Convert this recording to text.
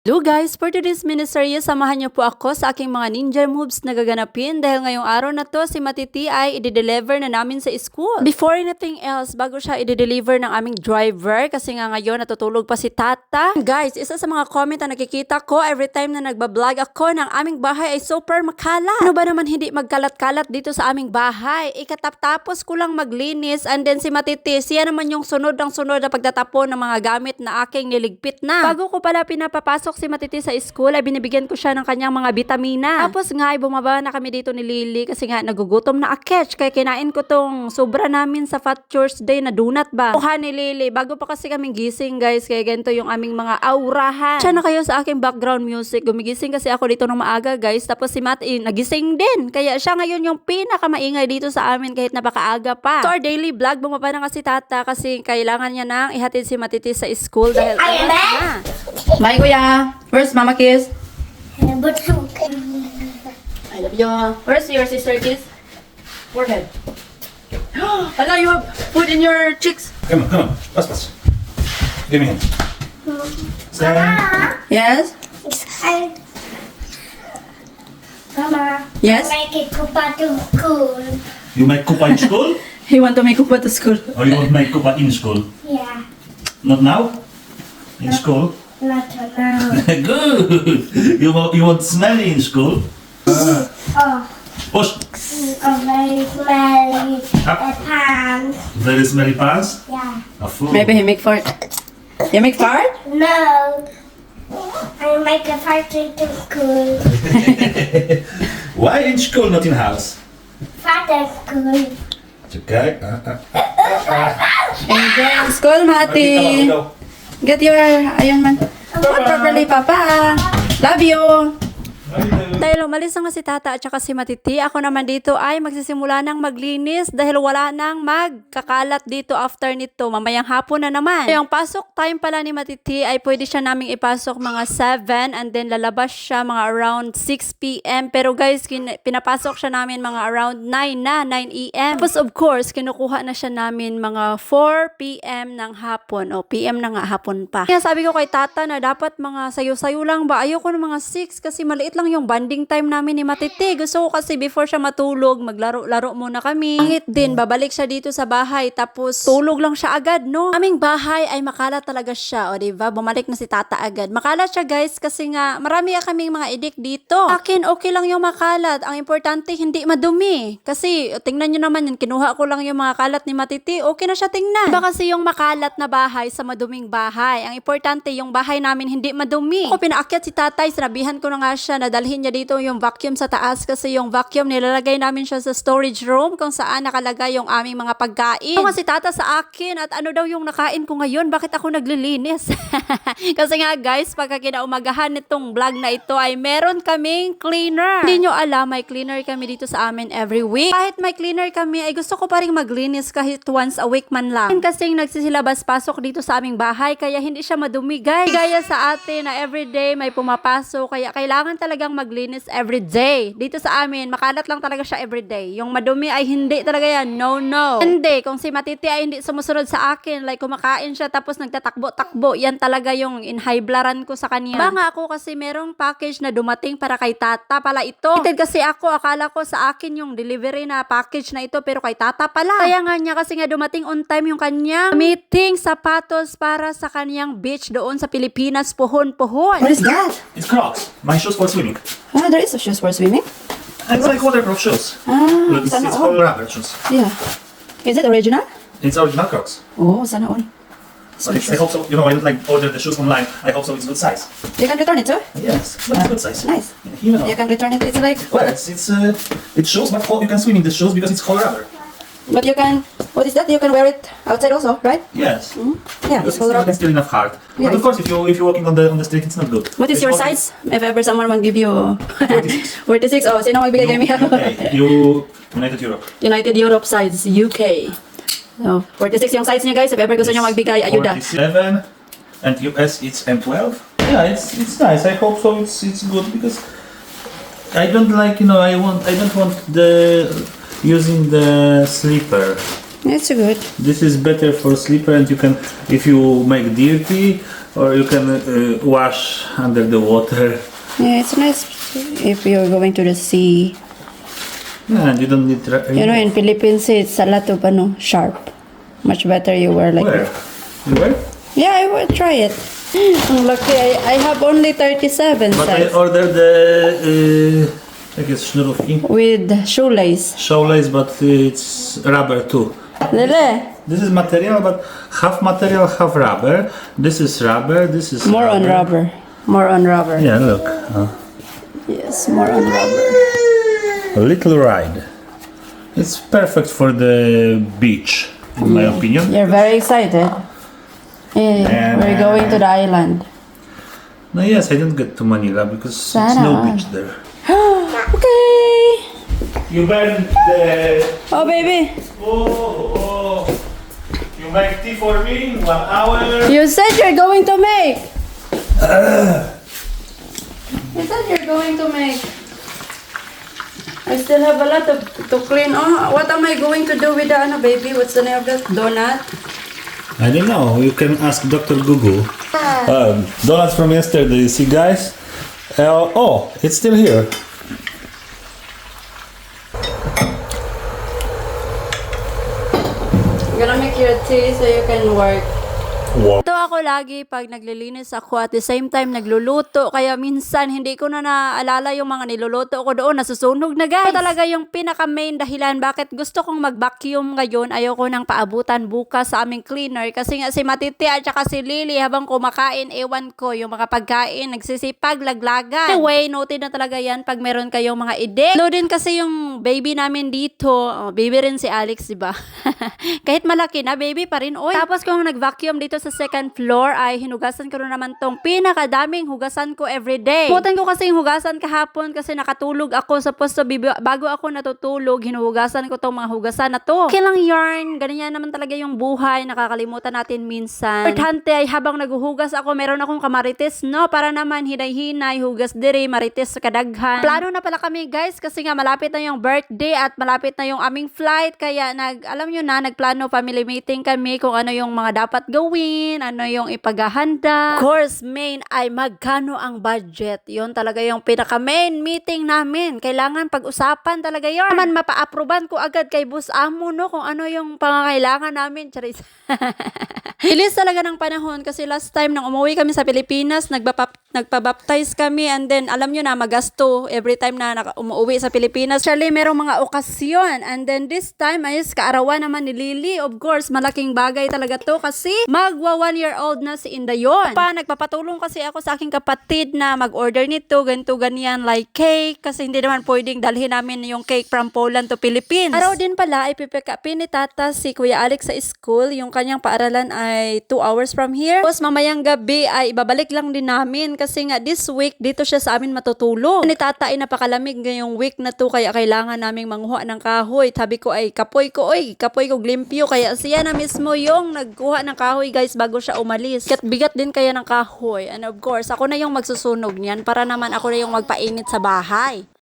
Hello guys! For today's miniseries, samahan niyo po ako sa aking mga ninja moves na gaganapin dahil ngayong araw na to si Matiti ay i-deliver na namin sa school. Before anything else, bago siya i-deliver ng aming driver kasi nga ngayon natutulog pa si Tata. Guys, isa sa mga comment na nakikita ko every time na nagbablog ako ng aming bahay ay super makalat. Ano ba naman hindi magkalat-kalat dito sa aming bahay? Ikatapos ko lang maglinis and then si Matiti, siya naman yung sunod na pagtatapon ng mga gamit na aking niligpit na. Bago ko pala pinapapasok si Matiti sa school ay binibigyan ko siya ng kanyang mga bitamina. Tapos nga ay bumaba na kami dito ni Lily kasi nga nagugutom na aketch kaya kinain ko tong sobra namin sa Fat Thursday na donut ba. Mukha ni Lily bago pa kasi kaming gising guys kaya ganito yung aming mga aurahan. Siya na kayo sa aking background music. Gumigising kasi ako dito ng maaga guys tapos si Matt nagising din kaya siya ngayon yung pinakamaingay dito sa amin kahit napakaaga pa. So our daily vlog bumaba na kasi Tata kasi kailangan niya nang ihatid si Matiti sa school dahil oras na. Bye, Kuya. Where's Mama Kiss? I love you. Where's your sister Kiss? Forehead. Hala, you have food in your cheeks. Come on. Pass. Give me him. Yes? Mama, Yes? I make it go back to school. You make kupa in school? You want to make up at the school? Or you won't make kupa in school? Yeah, Not now? In school? not now. Good! You want smelly in school? Oh, Push! very smelly pants. Very smelly pants? Yeah. A fool. Maybe he make fart. You make fart? No, I make a party to school. Why in school, not in house? Father school. It's okay. Enjoy ang school, Mati. Go. Get your Iron Man. What properly, Papa. Love you. Dahil umalis na nga si Tata at saka si Matiti, ako naman dito ay magsisimula ng maglinis dahil wala nang magkakalat dito after nito. Mamayang hapon na naman. Yung pasok time pala ni Matiti ay pwede siya naming ipasok mga 7 and then lalabas siya mga around 6 p.m. Pero guys, pinapasok siya namin mga around 9 a.m. Tapos of course, kinukuha na siya namin mga 4 p.m. ng hapon. O PM na nga hapon pa. Kaya sabi ko kay Tata na dapat mga sayo-sayo lang ba? Ayoko ng mga 6 kasi maliit lang yung bonding time namin ni Matiti. Gusto ko kasi before siya matulog, maglaro-laro muna kami. Pangit din, babalik siya dito sa bahay tapos tulog lang siya agad, no? Aming bahay ay makalat talaga siya, o diba? Bumalik na si Tata agad. Makalat siya guys kasi nga marami kaming mga edik dito. Akin okay lang yung makalat. Ang importante hindi madumi. Kasi tingnan nyo naman yun, kinuha ko lang yung mga kalat ni Matiti. Okay na siya tingnan. Diba kasi yung makalat na bahay sa maduming bahay. Ang importante yung bahay namin hindi madumi. Ako pinaakyat si Tatay, sinabihan ko na nga siya na dalhin niya dito yung vacuum sa taas kasi yung vacuum nilalagay namin siya sa storage room kung saan nakalagay yung aming mga pagkain. Ito nga si Tata sa akin at ano daw yung nakain ko ngayon, bakit ako naglilinis? Kasi nga guys, pagka kinaumagahan nitong vlog na ito ay meron kaming cleaner. Hindi nyo alam, may cleaner kami dito sa amin every week. Kahit may cleaner kami ay gusto ko pa rin maglinis kahit once a week man lang. Kasi nagsisilabas pasok dito sa aming bahay kaya hindi siya madumi guys. Gaya sa atin na everyday may pumapasok kaya kailangan talagang maglinis everyday. Dito sa amin, makalat lang talaga siya everyday. Yung madumi ay hindi talaga yan. No. Hindi. Kung si Matiti ay hindi sumusunod sa akin, like kumakain siya tapos nagtatakbo-takbo, yan talaga yung inhiblaran ko sa kanya. Banga ako kasi merong package na dumating para kay Tata pala ito. Ited kasi ako, akala ko sa akin yung delivery na package na ito pero kay Tata pala. Kaya nga niya kasi nga dumating on time yung kanyang meeting sapatos para sa kanyang beach doon sa Pilipinas, puhon-puhon. What is that? It's Crocs. My shoes for swimming. Ah, there is a shoes for swimming. It's like waterproof shoes. Look, it's sana called all. rubber shoes. Yeah. Is it original? It's original Crocs. Oh, sana all. So I hope so. You know, I don't like order the shoes online. I hope so. It's good size. You can return it, sir. Yes, but it's good size. Nice. You know. You can return it. It's like, Well, it shows, but you can swim in the shoes because it's called rubber. but you can, what is that? You can wear it outside also, right? Yes. Yeah, Because it's full it's still enough hard. Yeah. But of course, if you're walking on the street, it's not good. What is It's your only- size? If ever someone will give you 46. 46. Oh, sino magbigay kay Mia? Okay, you United Europe. United Europe size, UK. So, 46 yung size niya guys. If ever gusto niyo magbigay, ayuda. 47, and US it's M12. Yeah, it's nice. I hope so. It's good because I don't like I don't want the using the slipper. It's good. This is better for slipper, and you can, if you make dirty, or you can wash under the water. Yeah, it's nice if you're going to the sea. Yeah, you don't need. You know, in Philippines, it's a lot of sharp. Much better you wear like Where? You where? Yeah, I will try it. Ang lucky, I have only 37 But I size ordered the jakie sznurówki. with shoelace. Shoelace, but it's rubber too. Lele, This is material, but half material, half rubber. This is rubber. This is more on rubber. More on rubber. Yeah, look. Yes, more on rubber. A little ride. It's perfect for the beach, in my opinion. You're very excited. Yeah, we're going to the island. No, yes, I didn't get to Manila because it's Sana. no beach there. Okay. You burned the. Oh, baby. Oh. You make tea for me in 1 hour. You said you're going to make. You said you're going to make. I still have a lot to clean. Oh, what am I going to do with the baby? What's the name of that? Donut? I don't know. You can ask Dr. Google. Donuts from yesterday. See, guys? Oh, it's still here. I'm gonna make your tea so you can work. Wow. Ito ako lagi pag naglilinis ako at the same time nagluluto. Kaya minsan hindi ko na naalala yung mga niluluto ko doon. Nasusunog na guys. Ito talaga yung pinaka main dahilan bakit gusto kong mag-vacuum ngayon. Ayoko nang paabutan bukas sa aming cleaner. Kasi nga si Matiti at saka si Lily habang kumakain, ewan ko yung mga pagkain, nagsisipag, laglagan. Anyway, noted na talaga yan pag meron kayong mga ide. Low din kasi yung baby namin dito. Oh, baby rin si Alex, diba? Kahit malaki na, baby pa rin. Oy. Tapos kung nag-vacuum dito sa second floor ay hinugasan ko na naman tong pinakadaming hugasan ko everyday. Putan ko kasi yung hugasan kahapon kasi nakatulog ako sa pwesto bago ako natutulog, hinuhugasan ko tong mga hugasan na to. Okay lang yarn, ganyan naman talaga yung buhay, nakakalimutan natin minsan. Importante ay habang naghuhugas ako, meron akong kamarites, no? Para naman hinay-hinay, hugas diri, marites sa kadaghan. Plano na pala kami guys kasi nga malapit na yung birthday at malapit na yung aming flight kaya alam nyo na, nagplano family meeting kami kung ano yung mga dapat gawin, ano yung ipaghahanda. Of course, main ay magkano ang budget. Yon talaga yung pinaka-main meeting namin. Kailangan pag-usapan talaga yun. Naman mapa-approvean ko agad kay Boss Amo, no? Kung ano yung pangangailangan namin. Charis. Bilis talaga ng panahon kasi last time nang umuwi kami sa Pilipinas, nagpa-baptize kami and then alam nyo na magasto every time na umuwi sa Pilipinas. Actually, merong mga okasyon and then this time ayos kaarawan naman ni Lily. Of course, malaking bagay talaga to kasi magwa 1-year-old na si Indayon. Nagpapatulong kasi ako sa aking kapatid na mag-order nito, ganito, ganyan, like cake kasi hindi naman pwedeng dalhin namin yung cake from Poland to Philippines. Araw din pala, ipipikapin ni Tata si Kuya Alex sa school. Yung kanyang paaralan ay 2 hours from here. Tapos mamayang gabi ay ibabalik lang din namin kasi nga this week dito siya sa amin matutulog. Ni Tata ay napakalamig ngayong week na to kaya kailangan naming manguha ng kahoy. Sabi ko ay kapoy ko glimpyo kaya siya na mismo yung nagkuha ng kahoy guys bago siya umalis. Bigat din kaya ng kahoy and of course ako na yung magsusunog niyan para naman ako na yung magpainit sa bahay.